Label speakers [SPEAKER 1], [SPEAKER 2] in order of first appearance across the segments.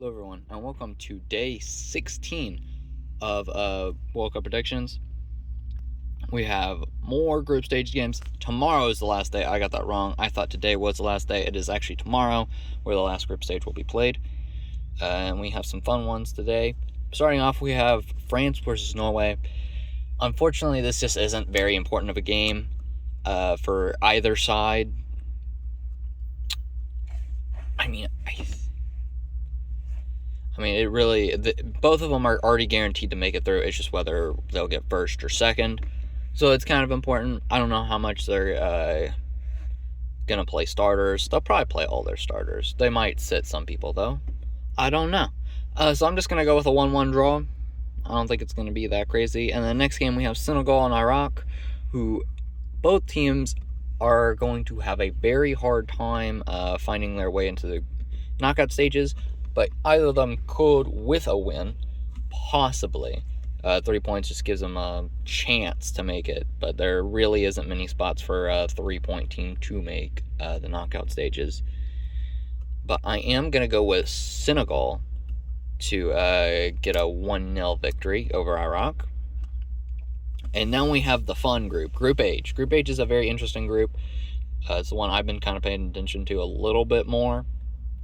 [SPEAKER 1] Hello everyone, and welcome to day 16 of World Cup predictions. We have more group stage games. Tomorrow is the last day. I got that wrong. I thought today was the last day. It is actually tomorrow where the last group stage will be played. And we have some fun ones today. Starting off, we have France versus Norway. Unfortunately, this just isn't very important of a game for either side. It really, both of them are already guaranteed to make it through. It's just whether they'll get first or second. So it's kind of important. I don't know how much they're going to play starters. They'll probably play all their starters. They might sit some people, though. I don't know. So I'm just going to go with a 1-1 draw. I don't think it's going to be that crazy. And the next game we have Senegal and Iraq, who both teams are going to have a very hard time finding their way into the knockout stages. But either of them could, with a win, possibly. 3 points just gives them a chance to make it. But there really isn't many spots for a 3-point team to make the knockout stages. But I am going to go with Senegal to get a 1-0 victory over Iraq. And then we have the fun group, Group H. Group H is a very interesting group. It's the one I've been kind of paying attention to a little bit more.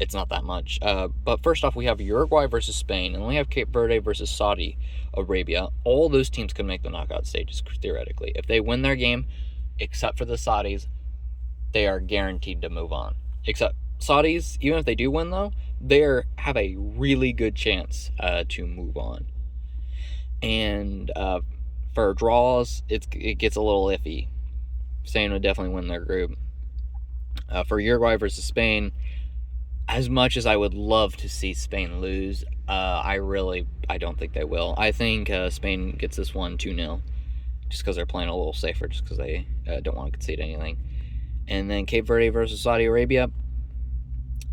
[SPEAKER 1] It's not that much. But first off, we have Uruguay versus Spain, and we have Cape Verde versus Saudi Arabia. All those teams can make the knockout stages, theoretically. If they win their game, except for the Saudis, they are guaranteed to move on. Except Saudis, even if they do win, though, they have a really good chance to move on. And for draws, it gets a little iffy. Spain would definitely win their group. For Uruguay versus Spain, as much as I would love to see Spain lose, I don't think they will. I think Spain gets this one 2-0, just because they're playing a little safer, just because they don't want to concede anything. And then Cape Verde versus Saudi Arabia.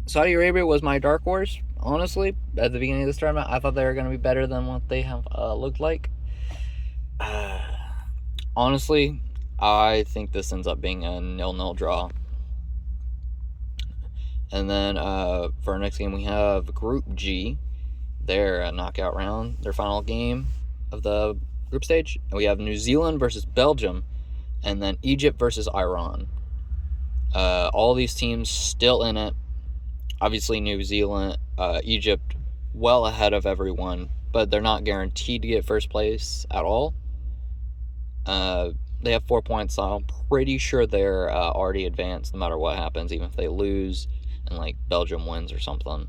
[SPEAKER 1] Saudi Arabia was my dark horse, honestly, at the beginning of this tournament. I thought they were going to be better than what they have looked like. Honestly, I think this ends up being a 0-0 draw. And then for our next game, we have Group G, their knockout round, their final game of the group stage. And we have New Zealand versus Belgium, and then Egypt versus Iran. All these teams still in it. Obviously, New Zealand, Egypt, well ahead of everyone, but they're not guaranteed to get first place at all. They have 4 points, so I'm pretty sure they're already advanced no matter what happens, even if they lose and like Belgium wins or something.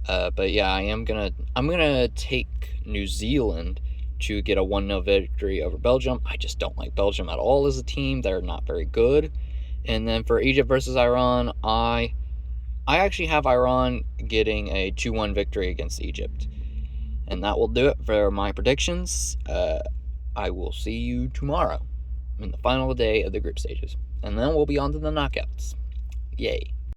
[SPEAKER 1] But yeah, I'm gonna take New Zealand to get a 1-0 victory over Belgium. I just don't like Belgium at all as a team. They're not very good. And then for Egypt versus Iran, I actually have Iran getting a 2-1 victory against Egypt. And that will do it for my predictions. I will see you tomorrow in the final day of the group stages. And then we'll be on to the knockouts. Yay.